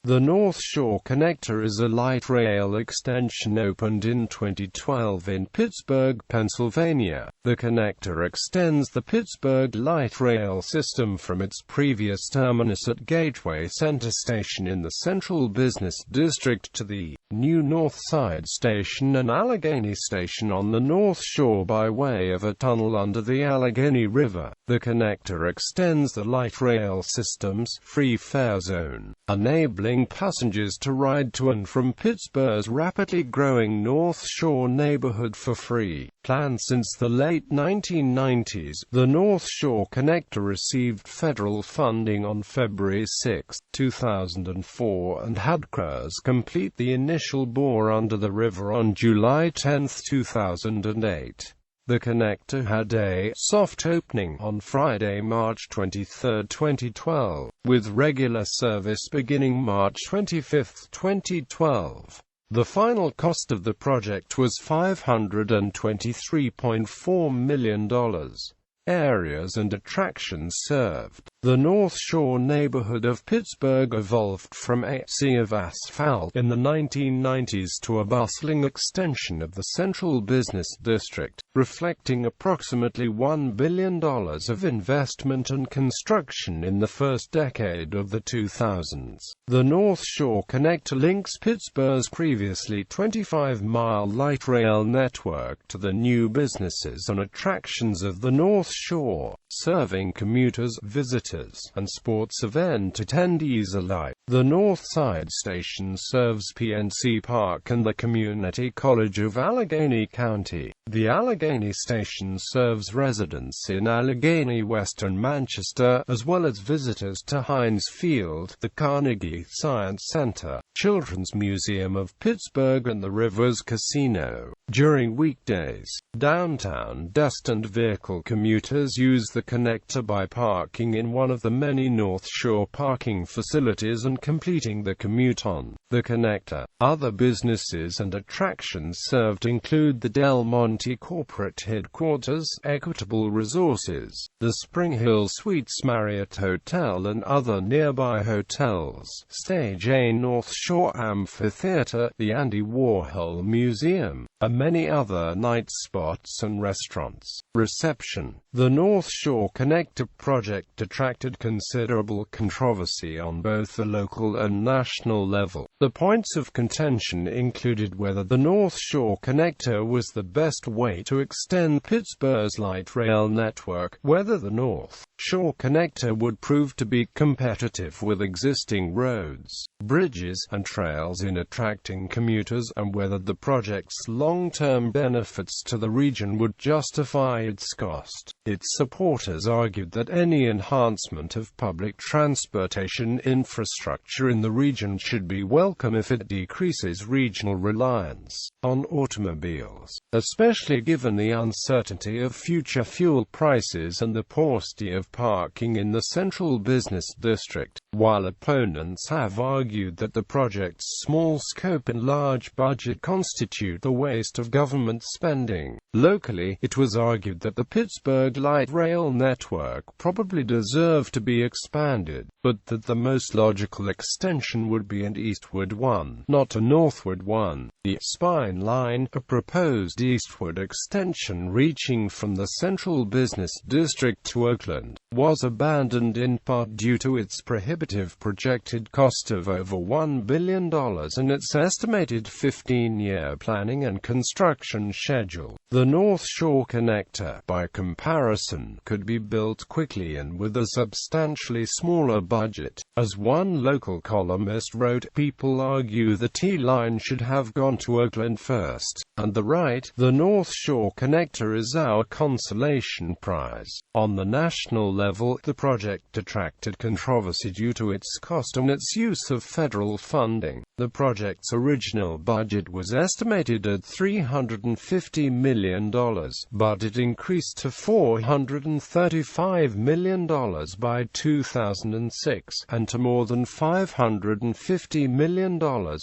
The North Shore Connector is a light rail extension opened in 2012 in Pittsburgh, Pennsylvania. The connector extends the Pittsburgh Light Rail system from its previous terminus at Gateway Center Station in the Central Business District to the new North Side Station and Allegheny Station on the North Shore by way of a tunnel under the Allegheny River. The connector extends the light rail system's free fare zone, enabling passengers to ride to and from Pittsburgh's rapidly growing North Shore neighborhood for free. Planned since the late 1990s, the North Shore Connector received federal funding on February 6, 2004 and had crews complete the initial bore under the river on July 10, 2008. The connector had a soft opening on Friday, March 23, 2012, with regular service beginning March 25, 2012. The final cost of the project was $523.4 million. Areas and attractions served. The North Shore neighborhood of Pittsburgh evolved from a sea of asphalt in the 1990s to a bustling extension of the Central Business District, reflecting approximately $1 billion of investment and construction in the first decade of the 2000s. The North Shore Connector links Pittsburgh's previously 25-mile light rail network to the new businesses and attractions of the North Shore, serving commuters, visitors, and sports event attendees alike. The North Side Station serves PNC Park and the Community College of Allegheny County. The Allegheny Station serves residents in Allegheny, Western Manchester, as well as visitors to Heinz Field, the Carnegie Science Center, Children's Museum of Pittsburgh and the Rivers Casino. During weekdays, downtown destined vehicle commuters use the connector by parking in one of the many North Shore parking facilities and completing the commute on the connector. Other businesses and attractions served include the Del Monte Corporate Headquarters, Equitable Resources, the Spring Hill Suites Marriott Hotel and other nearby hotels, Stage A North Shore Amphitheater, the Andy Warhol Museum, and many other night spots and restaurants. Reception. The North Shore Connector project attracted considerable controversy on both the local and national level. The points of contention included whether the North Shore Connector was the best way to extend Pittsburgh's light rail network, whether the North Shore Connector would prove to be competitive with existing roads, bridges, and trails in attracting commuters, and whether the project's long-term benefits to the region would justify its cost. Its supporters argued that any enhancement of public transportation infrastructure in the region should be welcome if it decreases regional reliance on automobiles, especially given the uncertainty of future fuel prices and the paucity of parking in the Central Business District, while opponents have argued that the project's small scope and large budget constitute a waste of government spending. Locally, it was argued that the Pittsburgh Light Rail network probably deserved to be expanded, but that the most logical extension would be an eastward one, not a northward one. The Spine Line, a proposed eastward extension reaching from the Central Business District to Oakland, was abandoned in part due to its prohibitive projected cost of over $1 billion and its estimated 15-year planning and construction schedule. The North Shore Connector, by comparison, could be built quickly and with a substantially smaller budget. As one local columnist wrote, "People argue the T-line should have gone to Oakland first, and the right, the North Shore Connector is our consolation prize." On the national level, the project attracted controversy due to its cost and its use of federal funding. The project's original budget was estimated at $350 million, but it increased to $435 million by 2006, and to more than $550 million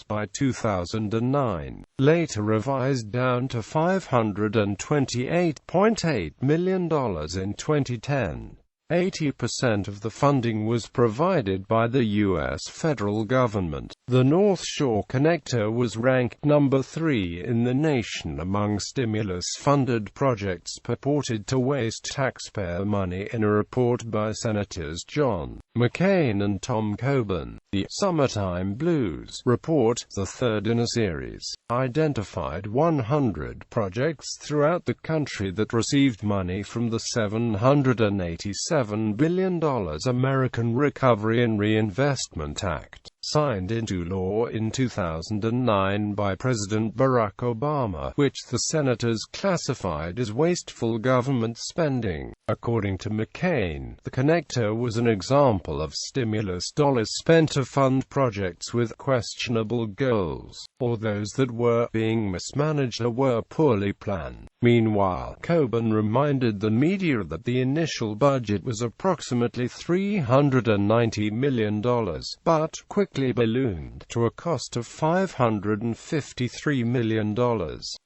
by 2009, later revised down to $528.8 million in 2010. 80% of the funding was provided by the U.S. federal government. The North Shore Connector was ranked number 3 in the nation among stimulus-funded projects purported to waste taxpayer money in a report by Senators John McCain and Tom Coburn. The Summertime Blues report, the third in a series, identified 100 projects throughout the country that received money from the $787 billion American Recovery and Reinvestment Act, signed into law in 2009 by President Barack Obama, which the senators classified as wasteful government spending. According to McCain, the connector was an example of stimulus dollars spent to fund projects with questionable goals, or those that were being mismanaged or were poorly planned. Meanwhile, Coburn reminded the media that the initial budget was approximately $390 million, but quickly ballooned to a cost of $553 million.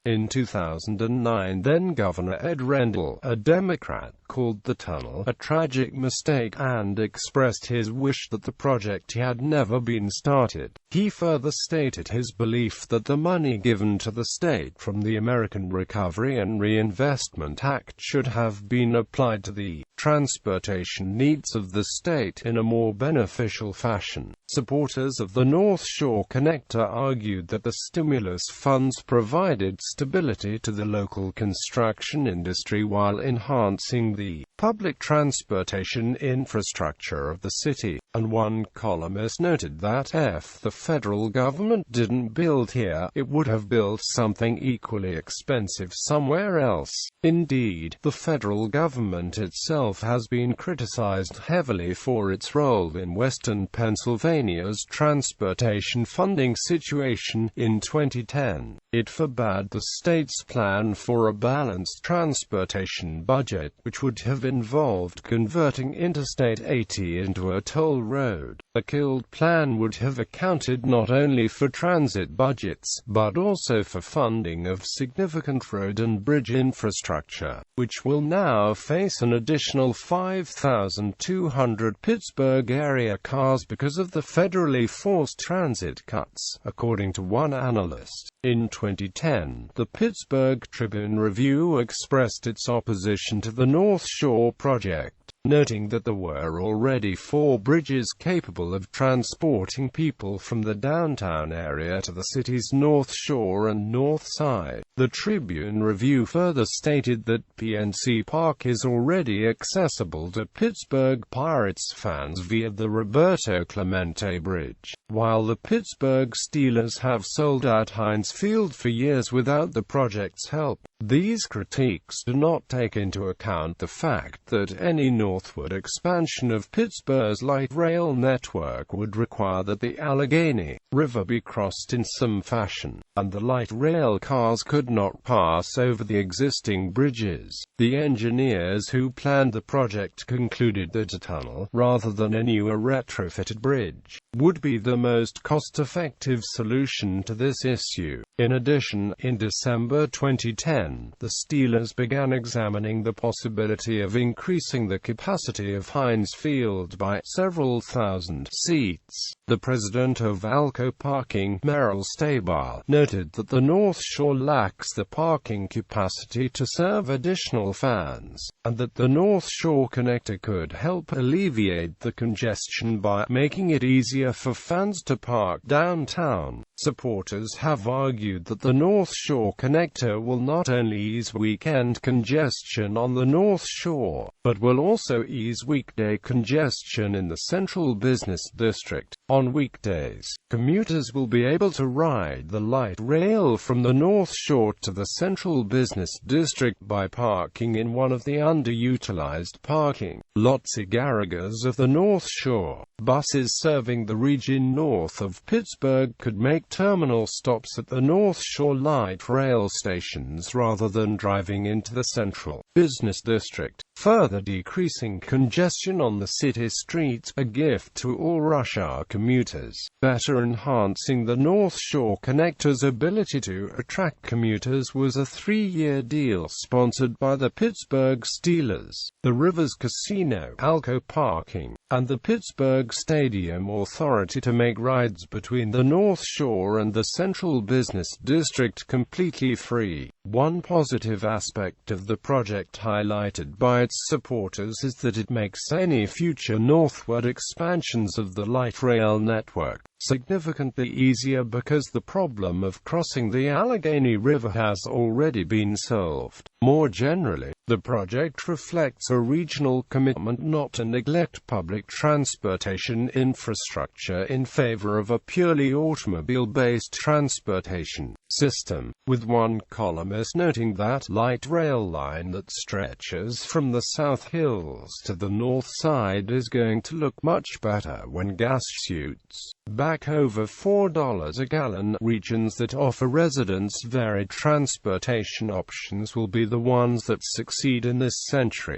In 2009, then-Governor Ed Rendell, a Democrat, called the tunnel a tragic mistake and expressed his wish that the project had never been started. He further stated his belief that the money given to the state from the American Recovery and Reinvestment Act should have been applied to the transportation needs of the state in a more beneficial fashion. Supporters of the North Shore Connector argued that the stimulus funds provided stability to the local construction industry while enhancing the public transportation infrastructure of the city, and one columnist noted that if the federal government didn't build here, it would have built something equally expensive somewhere else. Indeed, the federal government itself has been criticized heavily for its role in western Pennsylvania's transportation funding situation. In 2010, it forbade the state's plan for a balanced transportation budget, which would have involved converting Interstate 80 into a toll road. The killed plan would have accounted not only for transit budgets, but also for funding of significant road and bridge infrastructure, which will now face an additional 5,200 Pittsburgh area cars because of the federally forced transit cuts, according to one analyst. In 2010, the Pittsburgh Tribune-Review expressed its opposition to the North Shore project, noting that there were already 4 bridges capable of transporting people from the downtown area to the city's North Shore and North Side. The Tribune-Review further stated that PNC Park is already accessible to Pittsburgh Pirates fans via the Roberto Clemente Bridge, while the Pittsburgh Steelers have sold out Heinz Field for years without the project's help. These critiques do not take into account the fact that any northward expansion of Pittsburgh's light rail network would require that the Allegheny River be crossed in some fashion, and the light rail cars could not pass over the existing bridges. The engineers who planned the project concluded that a tunnel, rather than a new or retrofitted bridge, would be the most cost-effective solution to this issue. In addition, in December 2010, the Steelers began examining the possibility of increasing the capacity of Heinz Field by several thousand seats. The president of Alco Parking, Merrill Stabile, noted that the North Shore lacks the parking capacity to serve additional fans, and that the North Shore Connector could help alleviate the congestion by making it easier for fans to park downtown. Supporters have argued that the North Shore Connector will not only ease weekend congestion on the North Shore, but will also ease weekday congestion in the Central Business District. On weekdays, commuters will be able to ride the light rail from the North Shore to the Central Business District by parking in one of the underutilized parking lots garages of the North Shore. Buses serving the region north of Pittsburgh could make terminal stops at the North Shore light rail stations rather than driving into the Central Business District. further decreasing congestion on the city streets, a gift to all rush hour commuters, better enhancing the North Shore Connector's ability to attract commuters was a 3-year deal sponsored by the Pittsburgh Steelers, the Rivers Casino, Alco Parking, and the Pittsburgh Stadium Authority to make rides between the North Shore and the Central Business District completely free. One positive aspect of the project highlighted by its supporters is that it makes any future northward expansions of the light rail network significantly easier because the problem of crossing the Allegheny River has already been solved. More generally, the project reflects a regional commitment not to neglect public transportation infrastructure in favor of a purely automobile-based transportation system, with one columnist noting that light rail line that stretches from the South Hills to the north side is going to look much better when gas shoots back over $4 a gallon. Regions that offer residents varied transportation options will be the ones that succeed in this century.